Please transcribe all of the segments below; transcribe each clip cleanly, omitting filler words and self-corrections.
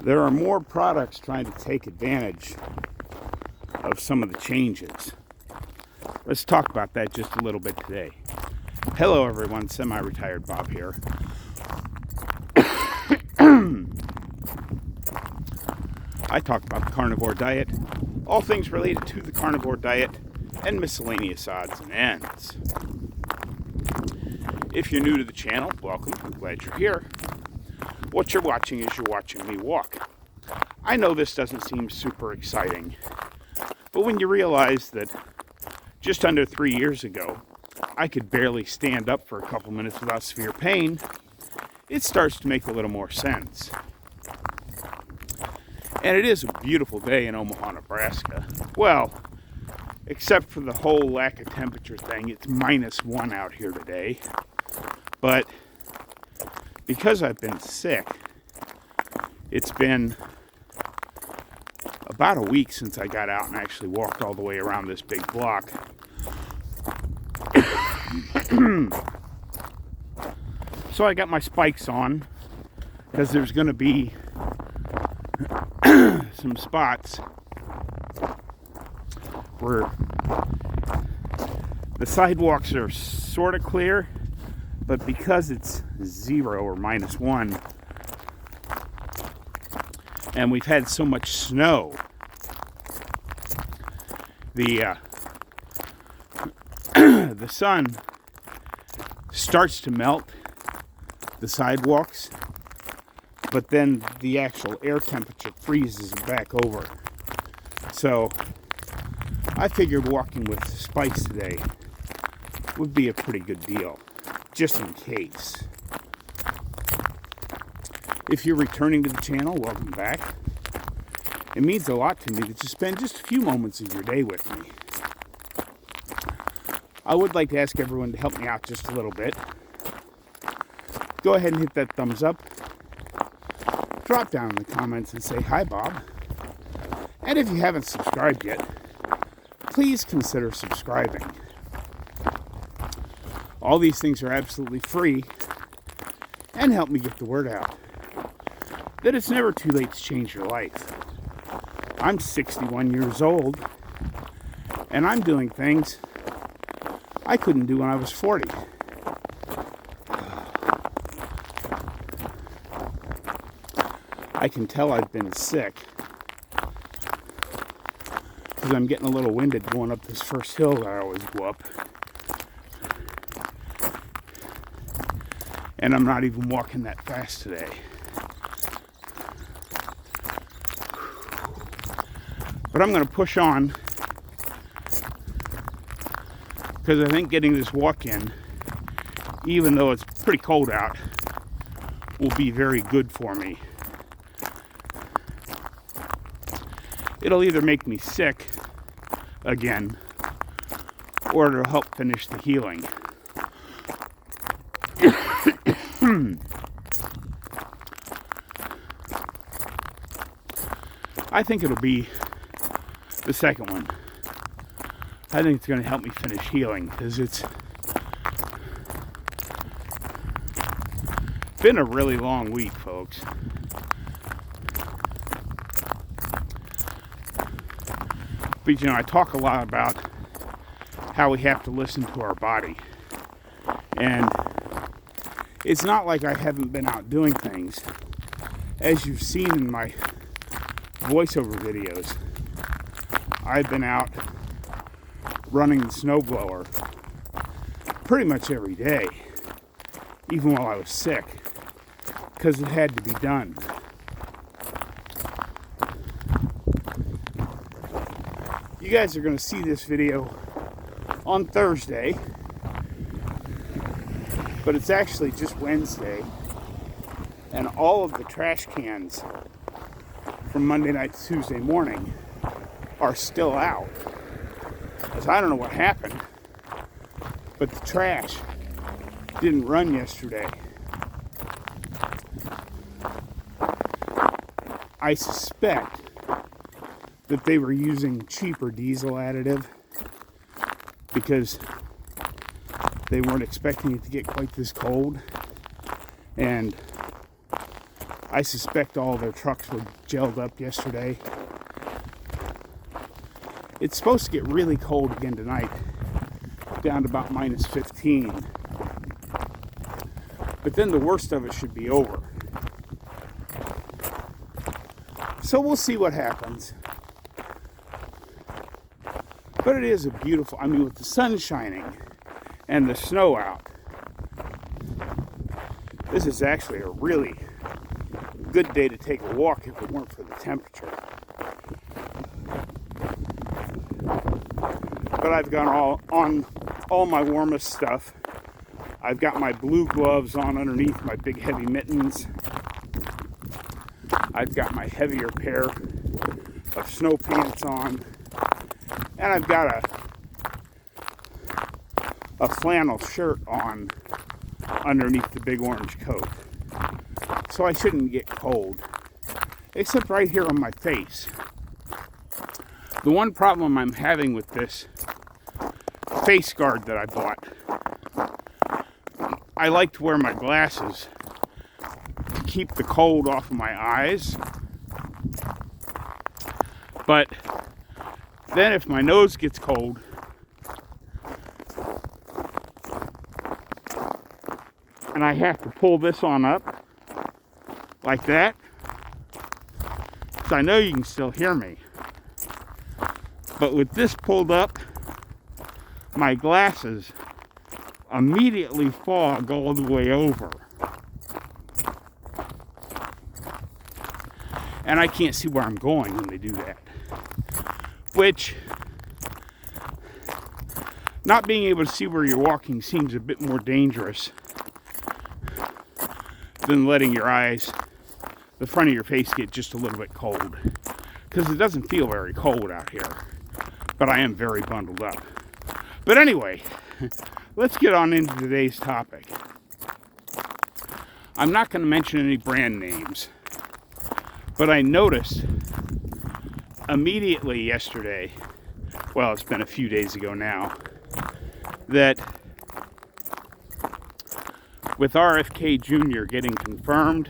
There are more products trying to take advantage of some of the changes. Let's talk about that just a little bit today. Hello everyone, Semi-Retired Bob here. I talk about the carnivore diet, all things related to the carnivore diet, and miscellaneous odds and ends. If you're new to the channel, welcome. I'm glad you're here. What you're watching is you're watching me walk. I know this doesn't seem super exciting, but when you realize that just under 3 years ago, I could barely stand up for a couple minutes without severe pain, it starts to make a little more sense. And it is a beautiful day in Omaha, Nebraska. Well, except for the whole lack of temperature thing, it's -1 out here today. But because I've been sick, it's been about a week since I got out and actually walked all the way around this big block. So I got my spikes on because there's going to be some spots where the sidewalks are sort of clear, but because it's 0 or -1 and we've had so much snow, the sun starts to melt the sidewalks, but then the actual air temperature freezes back over. So I figured walking with spikes today would be a pretty good deal, just in case. If you're returning to the channel, welcome back. It means a lot to me that you spend just a few moments of your day with me. I would like to ask everyone to help me out just a little bit. Go ahead and hit that thumbs up. Drop down in the comments and say, "Hi, Bob." And if you haven't subscribed yet, please consider subscribing. All these things are absolutely free and help me get the word out that it's never too late to change your life. I'm 61 years old, and I'm doing things I couldn't do when I was 40. I can tell I've been sick because I'm getting a little winded going up this first hill that I always go up. And I'm not even walking that fast today. But I'm going to push on because I think getting this walk in, even though it's pretty cold out, will be very good for me. It'll either make me sick again, or it'll help finish the healing. I think it'll be the second one. I think it's going to help me finish healing because it's been a really long week, folks. But you know, I talk a lot about how we have to listen to our body. And it's not like I haven't been out doing things. As you've seen in my voiceover videos, I've been out running the snowblower pretty much every day, even while I was sick, because it had to be done. You guys are going to see this video on Thursday, but it's actually just Wednesday, and all of the trash cans from Monday night to Tuesday morning are still out. Because I don't know what happened, but the trash didn't run yesterday. I suspect that they were using cheaper diesel additive because they weren't expecting it to get quite this cold, and I suspect all their trucks were gelled up yesterday. It's supposed to get really cold again tonight, down to about minus 15. But then the worst of it should be over. So we'll see what happens. But it is a beautiful, I mean, with the sun shining and the snow out, this is actually a really good day to take a walk if it weren't for the temperature. But I've got all my warmest stuff. I've got my blue gloves on underneath my big heavy mittens. I've got my heavier pair of snow pants on. And I've got a flannel shirt on underneath the big orange coat. So I shouldn't get cold. Except right here on my face. The one problem I'm having with this face guard that I bought, I like to wear my glasses to keep the cold off of my eyes. But then if my nose gets cold, and I have to pull this on up like that, so I know you can still hear me. But with this pulled up, my glasses immediately fog all the way over. And I can't see where I'm going when they do that. Which, not being able to see where you're walking seems a bit more dangerous than letting your eyes, the front of your face, get just a little bit cold. Because it doesn't feel very cold out here. But I am very bundled up. But anyway, let's get on into today's topic. I'm not going to mention any brand names, but I noticed immediately yesterday, well, it's been a few days ago now, that with RFK Jr. getting confirmed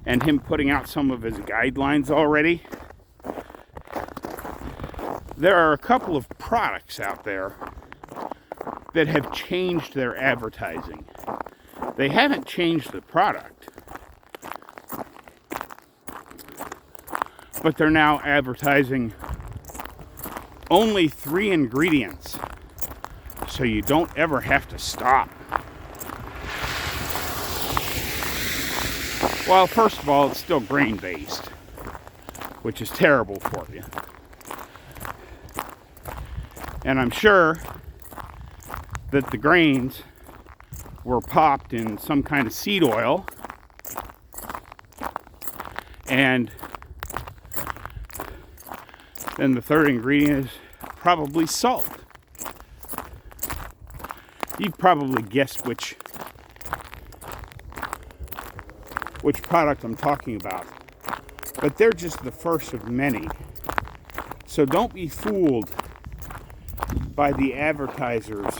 and him putting out some of his guidelines already, there are a couple of products out there that have changed their advertising. They haven't changed the product, but they're now advertising only 3 ingredients, so you don't ever have to stop. Well, first of all, it's still grain-based, which is terrible for you. And I'm sure that the grains were popped in some kind of seed oil, and then the third ingredient is probably salt. You've probably guessed which product I'm talking about, but they're just the first of many. So don't be fooled by the advertisers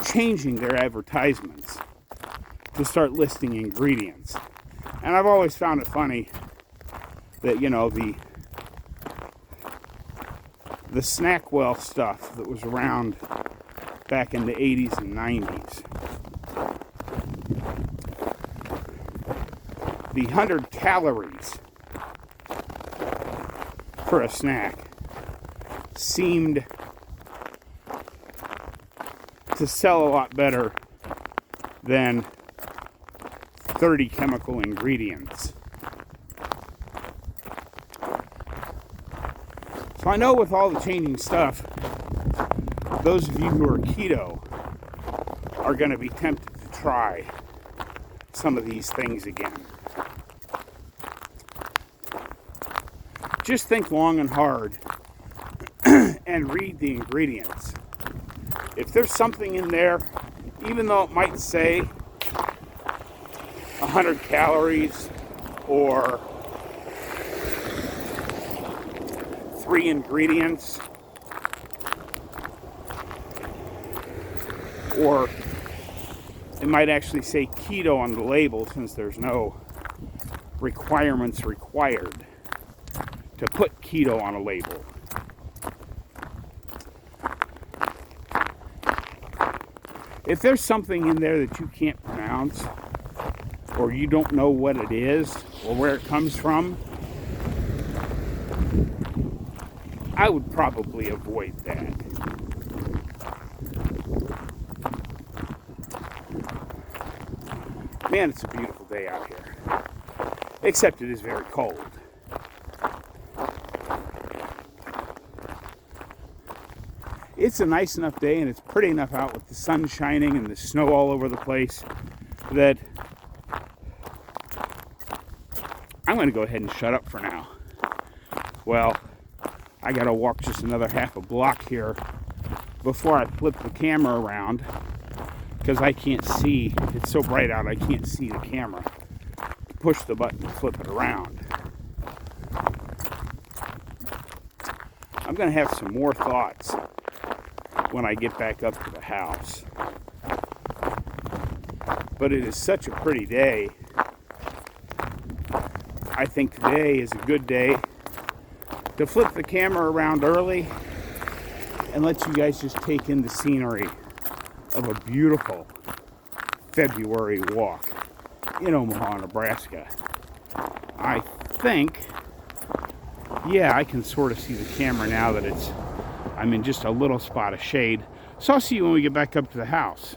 changing their advertisements to start listing ingredients. And I've always found it funny that, you know, the Snackwell stuff that was around back in the 80s and 90s, the 100 calories for a snack seemed to sell a lot better than 30 chemical ingredients. So I know with all the changing stuff, those of you who are keto are going to be tempted to try some of these things again. Just think long and hard and read the ingredients. If there's something in there, even though it might say 100 calories or 3 ingredients or It might actually say keto on the label, since there's no requirements required to put keto on a label. If there's something in there that you can't pronounce, or you don't know what it is or where it comes from, I would probably avoid that. Man, it's a beautiful day out here. Except it is very cold. It's a nice enough day, and it's pretty enough out with the sun shining and the snow all over the place that I'm going to go ahead and shut up for now. Well, I got to walk just another half a block here before I flip the camera around, because I can't see. It's so bright out, I can't see the camera. Push the button to flip it around. I'm going to have some more thoughts when I get back up to the house. But it is such a pretty day. I think today is a good day to flip the camera around early and let you guys just take in the scenery of a beautiful February walk in Omaha, Nebraska. I think, yeah, I can sort of see the camera now that I'm in just a little spot of shade. So I'll see you when we get back up to the house.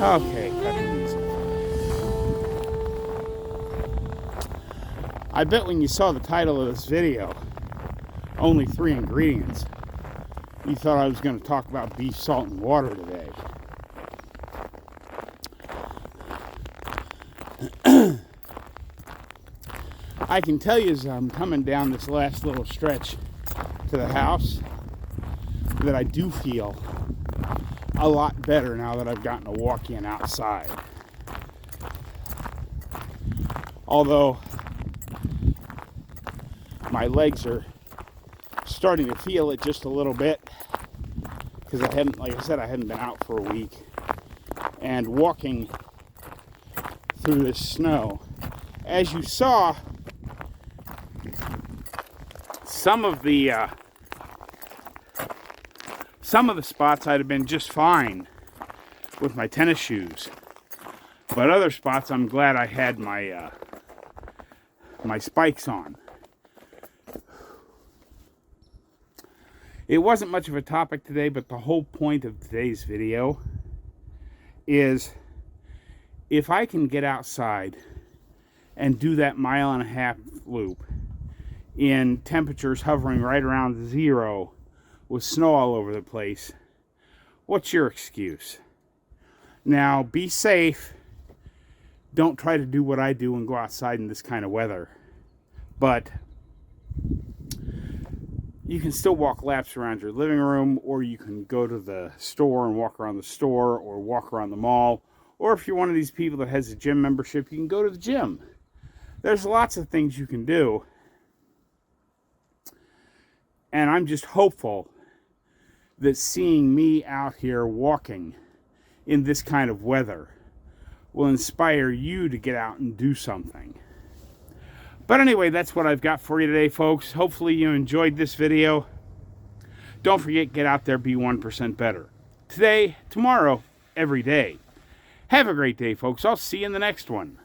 Okay, cut the music. I bet when you saw the title of this video, only 3 ingredients, you thought I was going to talk about beef, salt, and water today. I can tell you as I'm coming down this last little stretch to the house that I do feel a lot better now that I've gotten a walk in outside. Although my legs are starting to feel it just a little bit because I hadn't, like I said, I hadn't been out for a week, and walking through this snow, as you saw, some of the spots I'd have been just fine with my tennis shoes, but other spots I'm glad I had my my spikes on. It wasn't much of a topic today, but the whole point of today's video is if I can get outside and do that 1.5 mile loop in temperatures hovering right around 0 with snow all over the place, what's your excuse? Now, be safe. Don't try to do what I do and go outside in this kind of weather. But you can still walk laps around your living room, or you can go to the store and walk around the store, or walk around the mall. Or if you're one of these people that has a gym membership, you can go to the gym. There's lots of things you can do. And I'm just hopeful that seeing me out here walking in this kind of weather will inspire you to get out and do something. But anyway, that's what I've got for you today, folks. Hopefully you enjoyed this video. Don't forget, get out there, be 1% better. Today, tomorrow, every day. Have a great day, folks. I'll see you in the next one.